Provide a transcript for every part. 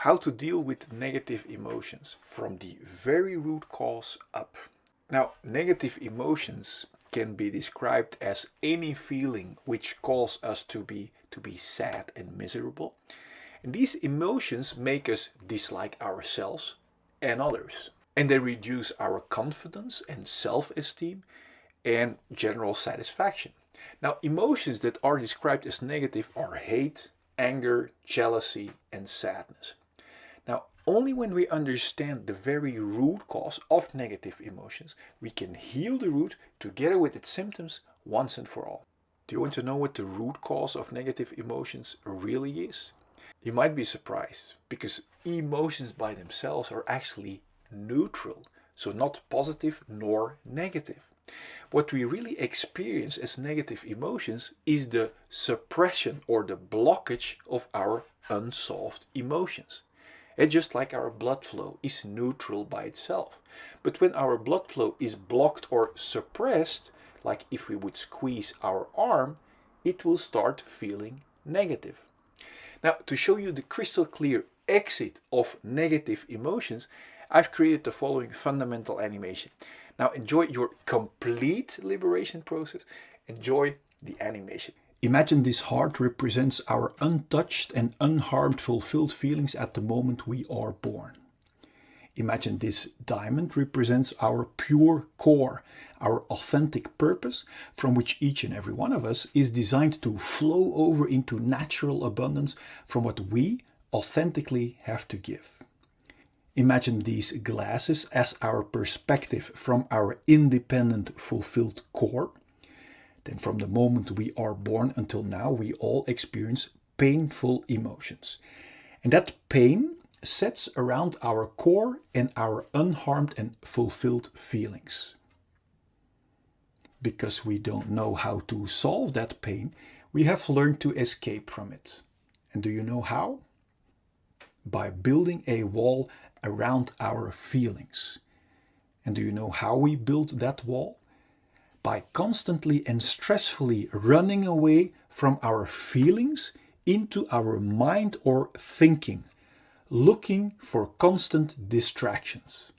how to deal with negative emotions from the very root cause up. Now, negative emotions can be described as any feeling which causes us to be sad and miserable. And these emotions make us dislike ourselves and others. And they reduce our confidence and self-esteem and general satisfaction. Now, emotions that are described as negative are hate, anger, jealousy, and sadness. Now, only when we understand the very root cause of negative emotions, we can heal the root together with its symptoms once and for all. Do you want to know what the root cause of negative emotions really is? You might be surprised, because emotions by themselves are actually neutral, so not positive nor negative. What we really experience as negative emotions is the suppression or the blockage of our unsolved emotions. And just like our blood flow is neutral by itself. But when our blood flow is blocked or suppressed, like if we would squeeze our arm, it will start feeling negative. Now, to show you the crystal clear exit of negative emotions, I've created the following fundamental animation. Now enjoy your complete liberation process. Enjoy the animation. Imagine this heart represents our untouched and unharmed fulfilled feelings at the moment we are born. Imagine this diamond represents our pure core, our authentic purpose, from which each and every one of us is designed to flow over into natural abundance from what we authentically have to give. Imagine these glasses as our perspective from our independent, fulfilled core. Then from the moment we are born until now, we all experience painful emotions. And that pain sets around our core and our unharmed and fulfilled feelings. Because we don't know how to solve that pain, we have learned to escape from it. And do you know how? By building a wall around our feelings. And do you know how we build that wall? By constantly and stressfully running away from our feelings into our mind or thinking, looking for constant distractions.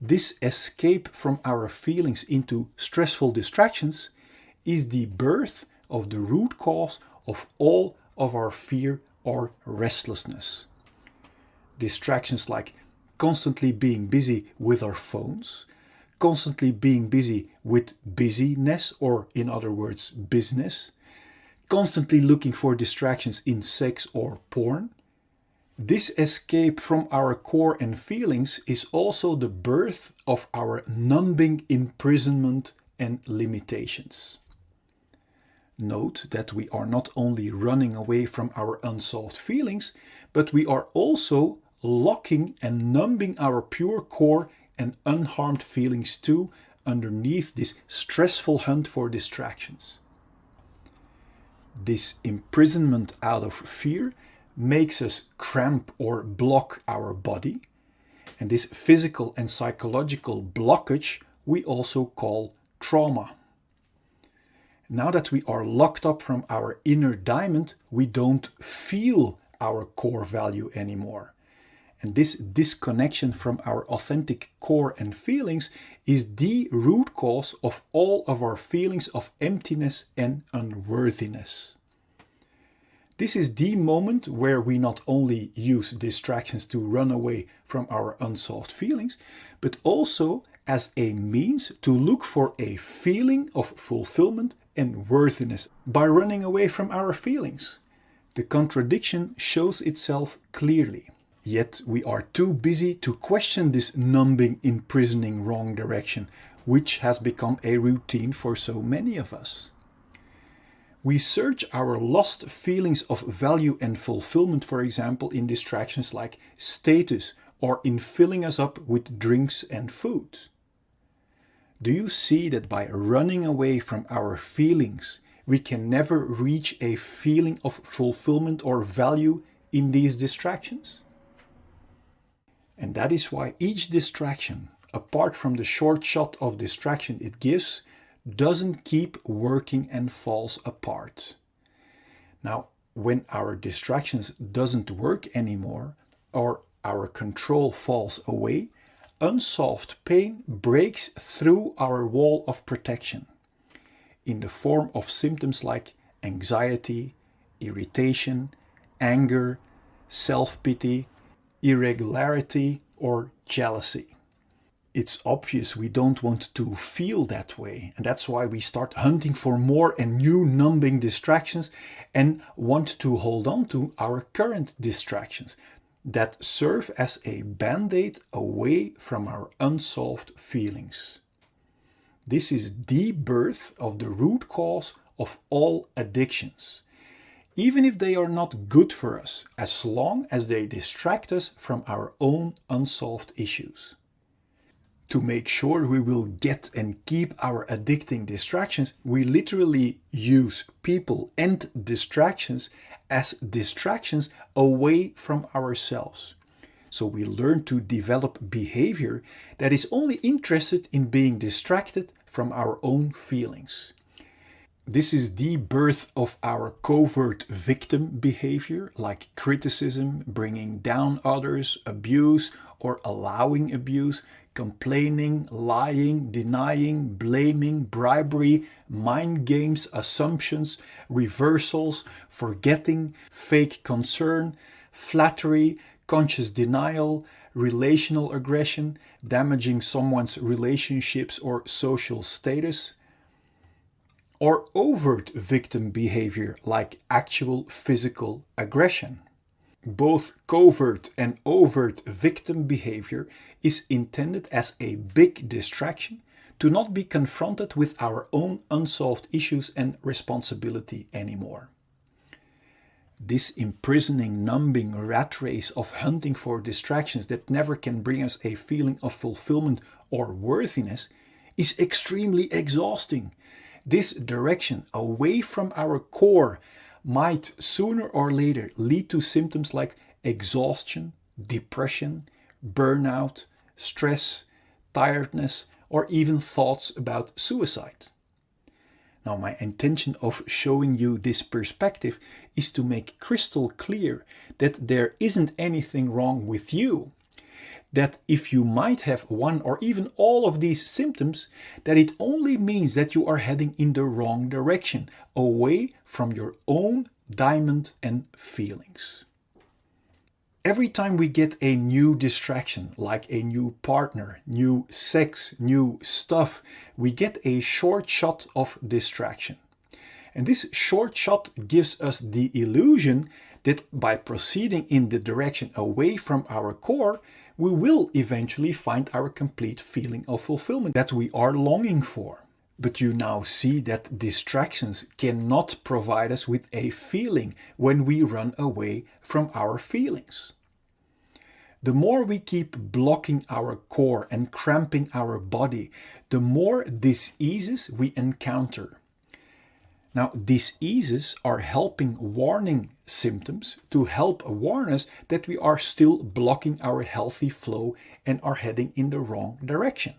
This escape from our feelings into stressful distractions is the birth of the root cause of all of our fear or restlessness. Distractions like constantly being busy with our phones, constantly being busy with busyness, or in other words, business, constantly looking for distractions in sex or porn. This escape from our core and feelings is also the birth of our numbing imprisonment and limitations. Note that we are not only running away from our unsolved feelings, but we are also locking and numbing our pure core and unharmed feelings too underneath this stressful hunt for distractions. This imprisonment out of fear makes us cramp or block our body, and this physical and psychological blockage we also call trauma. Now that we are locked up from our inner diamond, we don't feel our core value anymore. And this disconnection from our authentic core and feelings is the root cause of all of our feelings of emptiness and unworthiness. This is the moment where we not only use distractions to run away from our unsolved feelings, but also as a means to look for a feeling of fulfillment and worthiness by running away from our feelings. The contradiction shows itself clearly. Yet we are too busy to question this numbing, imprisoning wrong direction, which has become a routine for so many of us. We search our lost feelings of value and fulfillment, for example, in distractions like status or in filling us up with drinks and food. Do you see that by running away from our feelings, we can never reach a feeling of fulfillment or value in these distractions? And that is why each distraction, apart from the short shot of distraction it gives, doesn't keep working and falls apart. Now, when our distractions doesn't work anymore, or our control falls away, unsolved pain breaks through our wall of protection in the form of symptoms like anxiety, irritation, anger, self-pity, irregularity, or jealousy. It's obvious we don't want to feel that way, and that's why we start hunting for more and new numbing distractions and want to hold on to our current distractions that serve as a band-aid away from our unsolved feelings. This is the birth of the root cause of all addictions, even if they are not good for us, as long as they distract us from our own unsolved issues. To make sure we will get and keep our addicting distractions, we literally use people and distractions as distractions away from ourselves. So we learn to develop behavior that is only interested in being distracted from our own feelings. This is the birth of our covert victim behavior, like criticism, bringing down others, abuse or allowing abuse, complaining, lying, denying, blaming, bribery, mind games, assumptions, reversals, forgetting, fake concern, flattery, conscious denial, relational aggression, damaging someone's relationships or social status, or overt victim behavior like actual physical aggression. Both covert and overt victim behavior is intended as a big distraction to not be confronted with our own unsolved issues and responsibility anymore. This imprisoning, numbing rat race of hunting for distractions that never can bring us a feeling of fulfillment or worthiness is extremely exhausting. This direction away from our core might sooner or later lead to symptoms like exhaustion, depression, burnout, stress, tiredness, or even thoughts about suicide. Now, my intention of showing you this perspective is to make crystal clear that there isn't anything wrong with you. That if you might have one or even all of these symptoms, that it only means that you are heading in the wrong direction, away from your own diamond and feelings. Every time we get a new distraction, like a new partner, new sex, new stuff, we get a short shot of distraction. And this short shot gives us the illusion that by proceeding in the direction away from our core, we will eventually find our complete feeling of fulfillment that we are longing for. But you now see that distractions cannot provide us with a feeling when we run away from our feelings. The more we keep blocking our core and cramping our body, the more diseases we encounter. Now, diseases are helping warning symptoms to help warn us that we are still blocking our healthy flow and are heading in the wrong direction.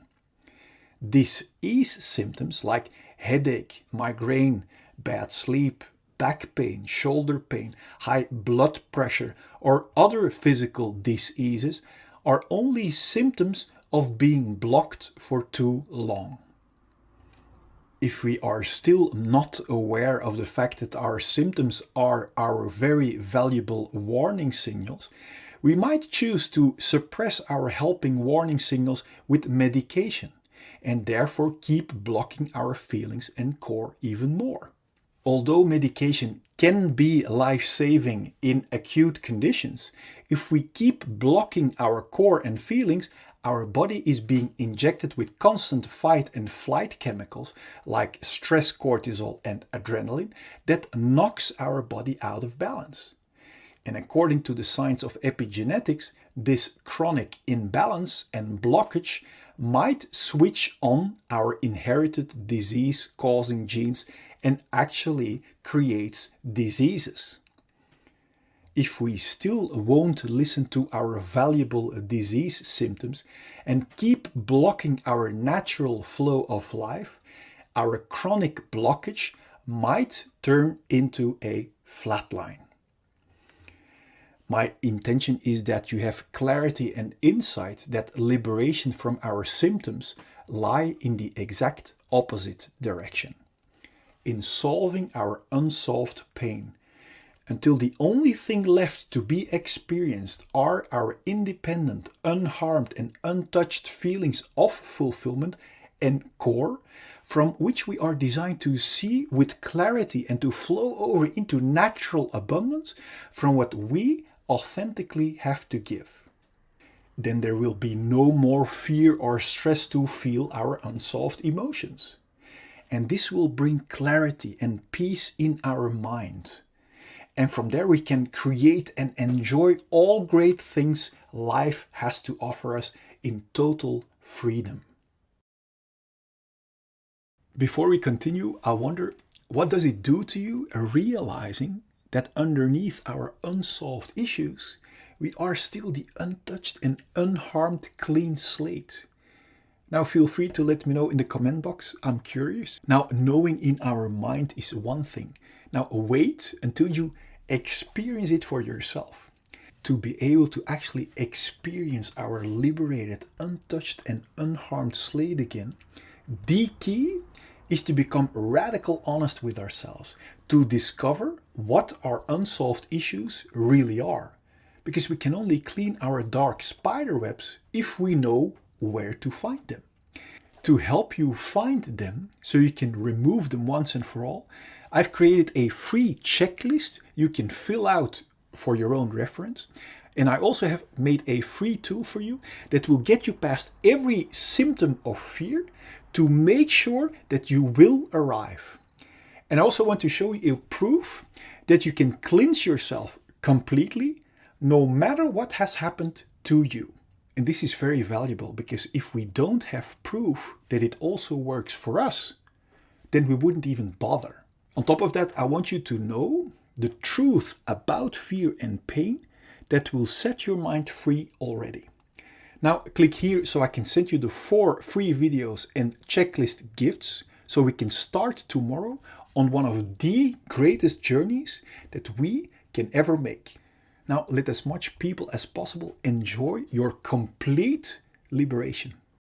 Disease symptoms like headache, migraine, bad sleep, back pain, shoulder pain, high blood pressure, or other physical diseases are only symptoms of being blocked for too long. If we are still not aware of the fact that our symptoms are our very valuable warning signals, we might choose to suppress our helping warning signals with medication and therefore keep blocking our feelings and core even more. Although medication can be life-saving in acute conditions, if we keep blocking our core and feelings, our body is being injected with constant fight and flight chemicals like stress cortisol and adrenaline that knocks our body out of balance. And according to the science of epigenetics, this chronic imbalance and blockage might switch on our inherited disease-causing genes and actually creates diseases. If we still won't listen to our valuable disease symptoms and keep blocking our natural flow of life, our chronic blockage might turn into a flatline. My intention is that you have clarity and insight that liberation from our symptoms lie in the exact opposite direction, in solving our unsolved pain, until the only thing left to be experienced are our independent, unharmed and untouched feelings of fulfillment and core, from which we are designed to see with clarity and to flow over into natural abundance from what we authentically have to give. Then there will be no more fear or stress to feel our unsolved emotions. And this will bring clarity and peace in our mind. And from there we can create and enjoy all great things life has to offer us in total freedom. Before we continue, I wonder, what does it do to you realizing that underneath our unsolved issues, we are still the untouched and unharmed clean slate? Now feel free to let me know in the comment box. I'm curious. Now, knowing in our mind is one thing. Now wait until you experience it for yourself. To be able to actually experience our liberated, untouched and unharmed slate again, the key is to become radical honest with ourselves, to discover what our unsolved issues really are. Because we can only clean our dark spider webs if we know where to find them. To help you find them so you can remove them once and for all, I've created a free checklist you can fill out for your own reference. And I also have made a free tool for you that will get you past every symptom of fear to make sure that you will arrive. And I also want to show you a proof that you can cleanse yourself completely no matter what has happened to you. And this is very valuable because if we don't have proof that it also works for us, then we wouldn't even bother. On top of that, I want you to know the truth about fear and pain that will set your mind free already. Now click here so I can send you the 4 free videos and checklist gifts so we can start tomorrow on one of the greatest journeys that we can ever make. Now let as much people as possible enjoy your complete liberation.